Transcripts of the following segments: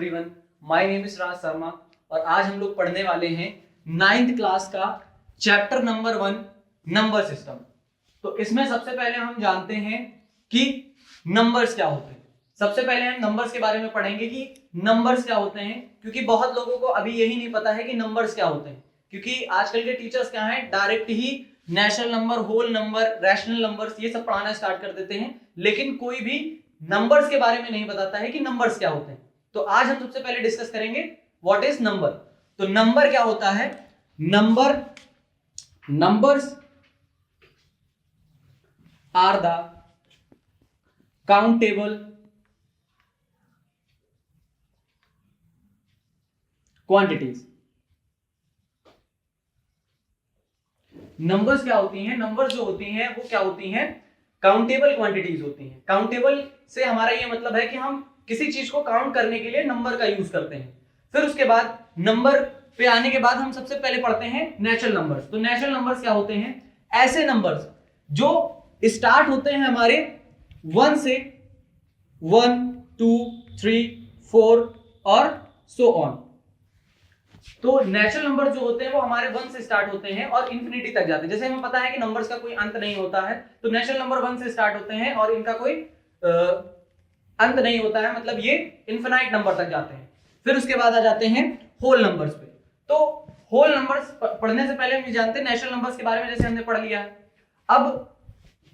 Everyone, my name is Raj Sharma और आज हम लोग पढ़ने वाले हैं 9th क्लास का चैप्टर नंबर 1 नंबर सिस्टम। तो इसमें सबसे पहले हम जानते हैं कि नंबर्स क्या होते हैं। सबसे पहले हम नंबर्स के बारे में पढ़ेंगे कि नंबर्स क्या होते हैं, क्योंकि बहुत लोगों को अभी यही नहीं पता है कि नंबर्स क्या होते हैं। क्योंकि आजकल के टीचर्स क्या हैं, डायरेक्ट ही natural number, whole number, rational numbers ये सब पढ़ाना स्टार्ट कर देते हैं, लेकिन कोई भी नंबर्स के बारे में नहीं बताता है कि नंबर्स क्या होते हैं। तो आज हम सबसे पहले डिस्कस करेंगे व्हाट इज नंबर। तो नंबर क्या होता है? Numbers are the countable quantities. Numbers क्या होती हैं? नंबर्स जो होती हैं वो क्या होती हैं? काउंटेबल क्वांटिटीज होती हैं। काउंटेबल से हमारा ये मतलब है कि हम किसी चीज को काउंट करने के लिए नंबर का यूज करते हैं। फिर उसके बाद नंबर पे आने के बाद हम सबसे पहले पढ़ते हैं नेचुरल नंबर्स। तो नेचुरल नंबर्स क्या होते हैं? ऐसे नंबर्स जो स्टार्ट होते हैं हमारे 1 से, 1 2 3 4 और सो ऑन। तो नेचुरल नंबर जो होते हैं वो हमारे 1 से स्टार्ट होते हैं और इंफिनिटी तक जाते हैं। जैसे हमें पता है कि नंबर्स का कोई अंत नहीं होता है, तो नेचुरल नंबर 1 से स्टार्ट होते हैं और इनका कोई अंत नहीं होता है, मतलब ये इनफिनाइट नंबर तक जाते हैं। फिर उसके बाद आ जाते हैं होल नंबर्स पे। तो होल नंबर्स पढ़ने से पहले हम ये जानते हैं नेचुरल नंबर्स के बारे में, जैसे हमने पढ़ लिया है। अब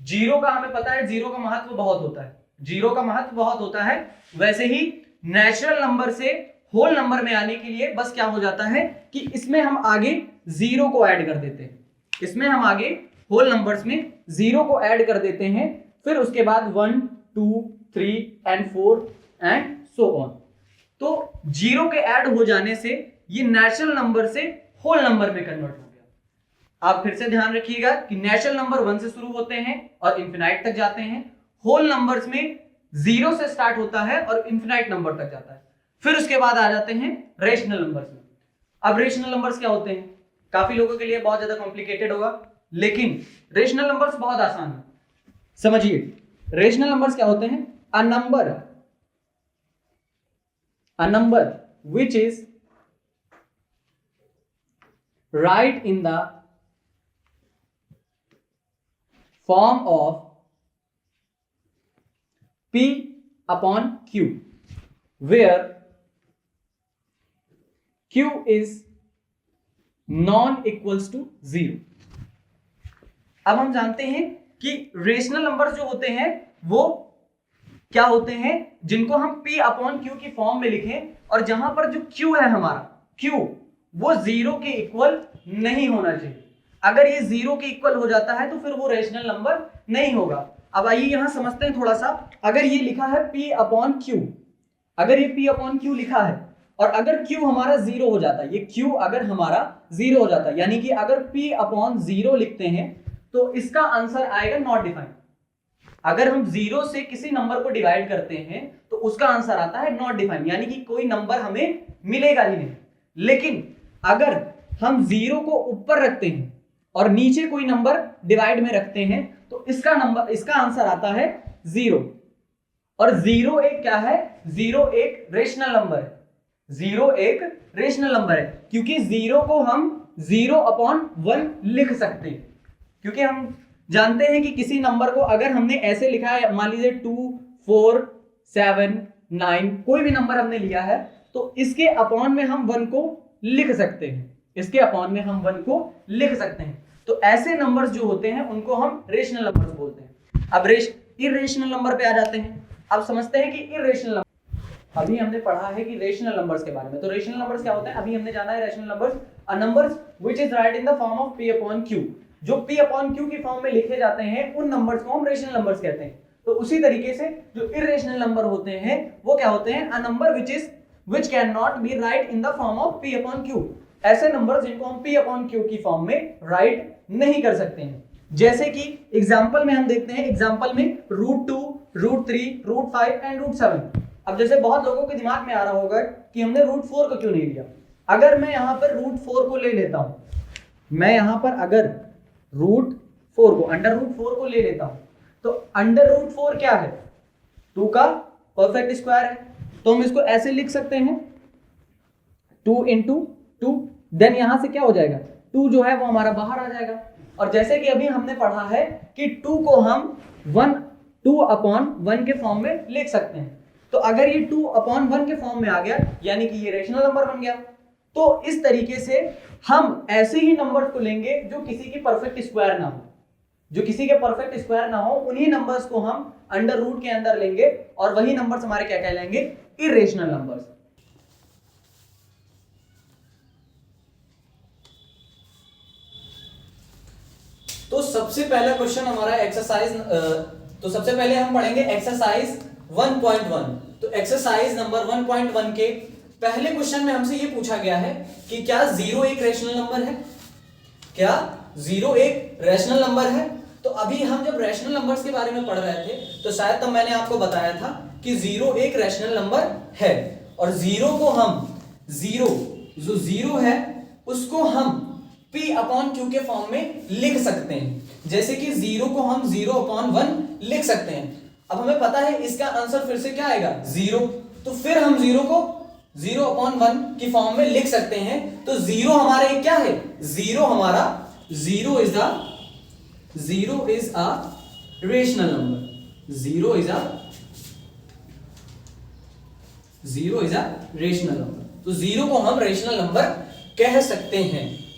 जीरो का हमें पता है, जीरो का महत्व बहुत होता है, जीरो का महत्व बहुत होता है। वैसे ही नेचुरल नंबर से होल नंबर में आने के लिए बस क्या हो जाता है कि इसमें हम आगे जीरो को ऐड कर देते हैं। इसमें हम आगे होल नंबर्स में जीरो को ऐड कर देते हैं। फिर उसके बाद 1 2 3 एंड 4 एंड सो ऑन। तो जीरो के ऐड हो जाने से ये नेचुरल नंबर से होल नंबर में कन्वर्ट हो गया। आप फिर से ध्यान रखिएगा कि नेचुरल नंबर 1 से शुरू होते हैं और इंफिनाइट तक जाते हैं। होल नंबर्स में जीरो से स्टार्ट होता है और इंफिनाइट नंबर तक जाता है। फिर उसके बाद आ जाते हैं रेशनल नंबर्स में। अब रेशनल नंबर्स क्या होते हैं? काफी लोगों के लिए बहुत ज्यादा कॉम्प्लिकेटेड होगा, लेकिन रेशनल नंबर्स बहुत आसान है। समझिए, रेशनल नंबर्स क्या होते हैं? A number which is right in the form of p upon q, where q is non equals to 0। अब हम जानते हैं कि रेशनल नंबर जो होते हैं वो क्या होते हैं, जिनको हम p अपॉन q की फॉर्म में लिखें, और जहां पर जो q है हमारा, q वो जीरो के इक्वल नहीं होना चाहिए। अगर ये जीरो के इक्वल हो जाता है तो फिर वो रेशनल नंबर नहीं होगा। अब आइए यहां समझते हैं थोड़ा सा। अगर ये लिखा है p अपॉन q, अगर ये p अपॉन q लिखा है और अगर q हमारा जीरो हो जाता है, ये q अगर हमारा जीरो हो जाता है, यानी कि अगर p अपॉन जीरो लिखते हैं तो इसका आंसर आएगा नॉट डिफाइंड। अगर हम जीरो से किसी नंबर को डिवाइड करते हैं तो उसका आंसर आता है नॉट डिफाइंड, यानी कि कोई नंबर हमें मिलेगा ही नहीं। लेकिन अगर हम जीरो को ऊपर रखते हैं और नीचे कोई नंबर डिवाइड में रखते हैं तो इसका आंसर आता है जीरो। और जीरो एक क्या है? जीरो एक रेशनल नंबर है। जीरो एक रेशनल नंबर है क्योंकि जीरो को हम 0/1 लिख सकते हैं। क्योंकि हम जानते हैं कि किसी नंबर को अगर हमने ऐसे लिखा है, मान लीजिए 2 4 7 9, कोई भी नंबर हमने लिया है, तो इसके अपॉन में हम 1 को लिख सकते हैं। इसके अपॉन में हम 1 को लिख सकते हैं। तो ऐसे नंबर्स जो होते हैं उनको हम रेशनल नंबर्स बोलते हैं। अब इरेशनल नंबर पे आ जाते हैं। अब समझते हैं कि इरेशनल नंबर, अभी हमने पढ़ा है कि रेशनल नंबर्स के बारे में। तो रेशनल नंबर्स क्या होते हैं अभी हमने जाना है। Rational numbers a numbers which is right in the form of p upon q, जो p अपॉन q की फॉर्म में लिखे जाते हैं उन नंबर्स को हम रेशनल नंबर्स कहते हैं। तो उसी तरीके से जो इरेशनल नंबर होते हैं वो क्या होते हैं? A number which can not be right in the form of p upon q, ऐसे नंबर जिनको हम p अपॉन q की फॉर्म में राइट नहीं कर सकते हैं। जैसे कि एग्जांपल में हम देखते हैं, एग्जांपल में √2 √3 √5 एंड √7। अब जैसे बहुत लोगों के दिमाग में आ रहा होगा कि हमने √4 को क्यों नहीं लिया। अगर मैं यहां पर √4 को ले लेता हूं, मैं यहां पर अगर √4 को, अंडर √4 को ले लेता हूं, तो अंडर √4 क्या है? 2 का परफेक्ट स्क्वायर है। तो हम इसको ऐसे लिख सकते हैं 2 इंटू 2, देन यहां से क्या हो जाएगा 2 जो है वो हमारा बाहर आ जाएगा। और जैसे कि अभी हमने पढ़ा है कि 2 को हम 2/1 के फॉर्म में लिख सकते हैं। तो अगर ये 2/1 के फॉर्म में आ गया यानी कि ये रेशनल नंबर बन गया। तो इस तरीके से हम ऐसे ही नंबर्स को लेंगे जो किसी की परफेक्ट स्क्वायर ना हो, जो किसी के परफेक्ट स्क्वायर ना हो, उन्हीं नंबर्स को हम अंडर रूट के अंदर लेंगे और वही नंबर्स हमारे क्या कहलाएंगे, इरेशनल नंबर्स। तो सबसे पहला क्वेश्चन हमारा एक्सरसाइज, तो सबसे पहले हम पढ़ेंगे एक्सरसाइज 1.1। तो एक्सरसाइज नंबर 1.1 के पहले क्वेश्चन में हमसे ये पूछा गया है कि क्या 0 एक रेशनल नंबर है, क्या 0 एक रेशनल नंबर है। तो अभी हम जब रेशनल नंबर्स के बारे में पढ़ रहे थे तो शायद तब मैंने आपको बताया था कि 0 एक रेशनल नंबर है और 0 को हम 0 जो 0 है उसको हम P/Q के फॉर्म में लिख सकते हैं। जैसे कि 0 को हम 0/1 लिख सकते हैं। अब हमें पता है इसका आंसर फिर से क्या आएगा 0, तो फिर हम 0 को 0/1 की फॉर्म में लिख सकते हैं। तो 0 हमारा क्या है, 0 हमारा 0 is a rational number, 0 is a rational number. तो 0 को हम रेशनल नंबर कह सकते हैं।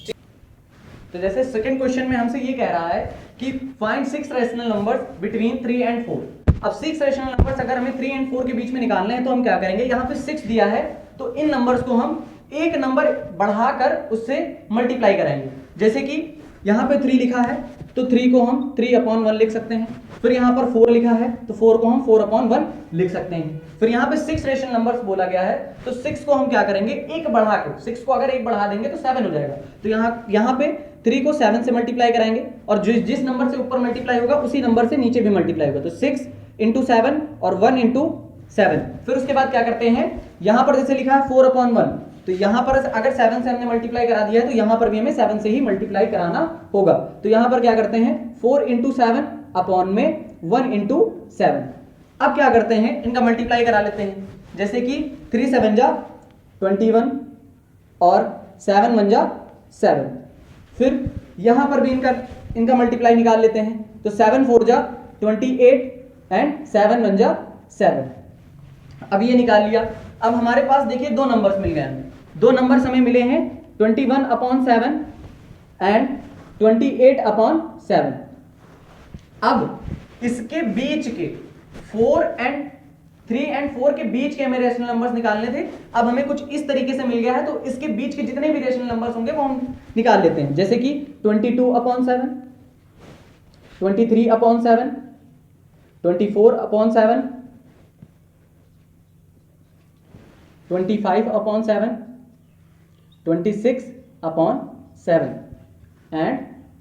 तो जैसे सेकंड क्वेश्चन में हमसे ये कह रहा है कि find 6 rational numbers between 3 and 4। अब 6 रेशनल नंबर्स अगर हमें 3 एंड 4 के बीच में निकालने हैं तो हम क्या करेंगे, यहाँ पे 6 दिया है तो इन नंबर्स को हम एक नंबर बढ़ाकर उससे मल्टीप्लाई कराएंगे। जैसे कि यहाँ पे 3 लिखा है तो 3 को हम 3/1 लिख सकते हैं। फिर यहाँ पर 4 लिखा है तो 4 को हम 4/1 लिख सकते हैं। फिर यहाँ पे 6 रेशनल नंबर्स बोला गया है तो 6 को हम क्या करेंगे, एक बढ़ा के, 6 को अगर एक बढ़ा देंगे तो 7 हो जाएगा। तो यहाँ पे 3 को 7 से मल्टीप्लाई कराएंगे और जिस नंबर से ऊपर मल्टीप्लाई होगा उसी नंबर से नीचे भी मल्टीप्लाई होगा। तो 6 × 7 और 1 × 7। फिर उसके बाद क्या करते हैं, यहाँ पर जैसे लिखा है 4/1 तो यहाँ पर अगर 7 से हमने मल्टीप्लाई करा दिया है तो यहाँ पर भी हमें 7 से ही मल्टीप्लाई कराना होगा। तो यहाँ पर क्या करते हैं 4 × 7 अपॉन में 1 × 7। अब क्या करते हैं, इनका मल्टीप्लाई करा लेते हैं। जैसे कि 3 7 जा 21 और 7 1 जा 7। फिर यहाँ पर भी इनका मल्टीप्लाई निकाल लेते हैं। तो 7 4 जा 28 एंड 7 1 जा 7। अब ये निकाल लिया। अब हमारे पास देखिए दो नंबर्स मिल गए हमें, दो नंबर्स हमें मिले हैं 21/7 एंड 28/7। अब इसके बीच के 3 एंड 4 के बीच के हमें रेशनल नंबर्स निकालने थे। अब हमें कुछ इस तरीके से मिल गया है तो इसके बीच के जितने भी रेशनल नंबर्स होंगे वो हम निकाल लेते हैं। जैसे कि 22/7, 23/7, 24/7, 25/7, 26/7 एंड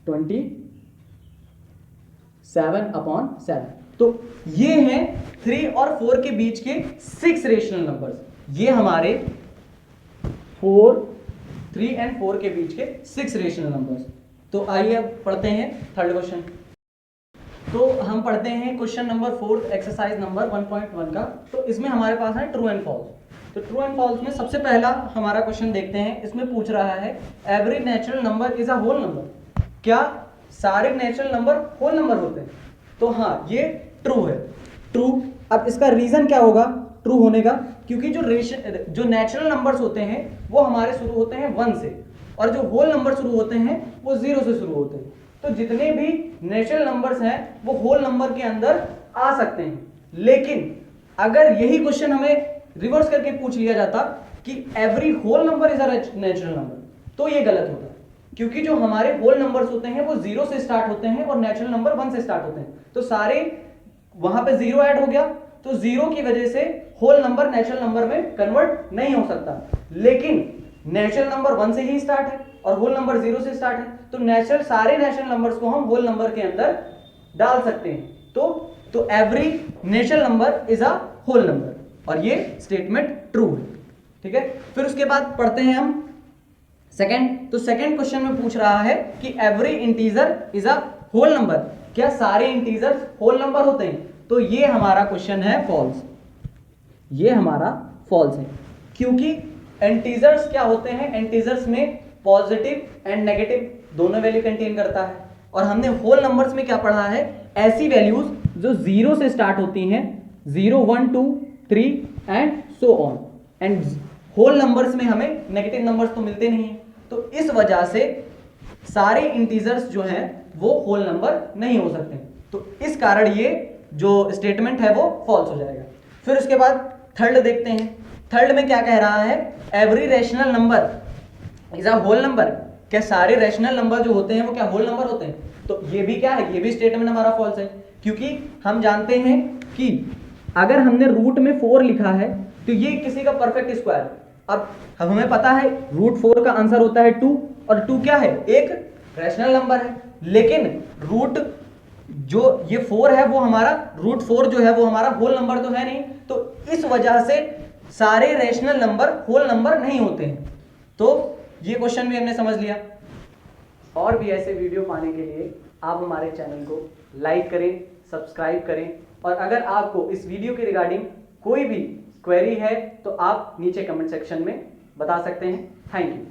27/7। तो ये हैं 3 और 4 के बीच के 6 रेशनल नंबर्स। ये हमारे 3 एंड 4 के बीच के 6 रेशनल नंबर्स। तो आइए अब पढ़ते हैं थर्ड क्वेश्चन। तो हम पढ़ते हैं क्वेश्चन नंबर 4 एक्सरसाइज नंबर 1.1 का। तो इसमें हमारे पास है ट्रू एंड फॉल्स। तो ट्रू एंड फॉल्स में सबसे पहला हमारा क्वेश्चन देखते हैं। इसमें पूछ रहा है every natural number is a whole number. क्या सारे नेचुरल नंबर होल नंबर होते हैं? तो हाँ, ये ट्रू है, ट्रू। अब इसका रीजन क्या होगा ट्रू होने का, क्योंकि जो नेचुरल नंबर्स होते हैं वो हमारे शुरू होते हैं 1 से और जो होल नंबर शुरू होते हैं वो 0 से शुरू होते हैं। तो जितने भी नेचुरल नंबर्स हैं वो होल नंबर के अंदर आ सकते हैं। लेकिन अगर यही क्वेश्चन हमें रिवर्स करके पूछ लिया जाता कि every whole number is a natural number, तो ये गलत होता, क्योंकि जो हमारे होल नंबर्स होते हैं वो 0 से स्टार्ट होते हैं और नेचुरल नंबर 1 से स्टार्ट होते हैं। तो सारे वहां पे 0 ऐड हो गया तो 0 की वजह से होल नंबर नेचुरल नंबर में कन्वर्ट नहीं हो सकता। लेकिन नेचुरल नंबर 1 से ही स्टार्ट है और होल नंबर 0 से स्टार्ट है, तो सारे नेचुरल नंबर्स को हम होल नंबर के अंदर डाल सकते हैं। तो every natural number is a whole number और ये स्टेटमेंट ट्रू है। ठीक है, फिर उसके बाद पढ़ते हैं हम सेकंड। तो सेकंड क्वेश्चन में पूछ रहा है कि every integer is a whole number. क्या सारे इंटीजर्स होल नंबर होते हैं? तो ये हमारा क्वेश्चन है फॉल्स, ये हमारा फॉल्स है, क्योंकि इंटीजर्स क्या होते हैं, इंटीजर्स में पॉजिटिव एंड नेगेटिव दोनों वैल्यू कंटेन करता है, और हमने होल नंबर्स में क्या पढ़ा है, ऐसी वैल्यूज जो 0 से स्टार्ट होती हैं, 0 1 2 3 and so on, and whole numbers में हमें नेगेटिव नंबर्स तो मिलते नहीं हैं, तो इस वजह से सारे इंटीजर्स जो हैं वो होल नंबर नहीं हो सकते, तो इस कारण ये जो स्टेटमेंट है वो फॉल्स हो जाएगा। फिर उसके बाद थर्ड देखते हैं, थर्ड में क्या कह रहा है, every rational number is a whole number, क्या सारे रैशनल नंबर जो होते हैं वो क्या होल नंबर होते हैं, तो ये भी क्या है, ये भी स्टेटमेंट हमारा फॉल्स है, क्योंकि हम जानते हैं कि अगर हमने रूट में 4 लिखा है तो ये किसी का परफेक्ट स्क्वायर, अब हमें पता है रूट 4 का आंसर होता है 2, और 2 क्या है, एक रैशनल नंबर है, लेकिन रूट जो ये 4 है वो हमारा रूट 4 जो है वो हमारा होल नंबर तो है नहीं, तो इस वजह से सारे रैशनल नंबर होल नंबर नहीं होते हैं। तो ये क्वेश्चन भी हमने समझ लिया। और भी ऐसे वीडियो पाने के लिए आप हमारे चैनल को लाइक करें, सब्सक्राइब करें, और अगर आपको इस वीडियो के रिगार्डिंग कोई भी क्वेरी है तो आप नीचे कमेंट सेक्शन में बता सकते हैं। Thank you.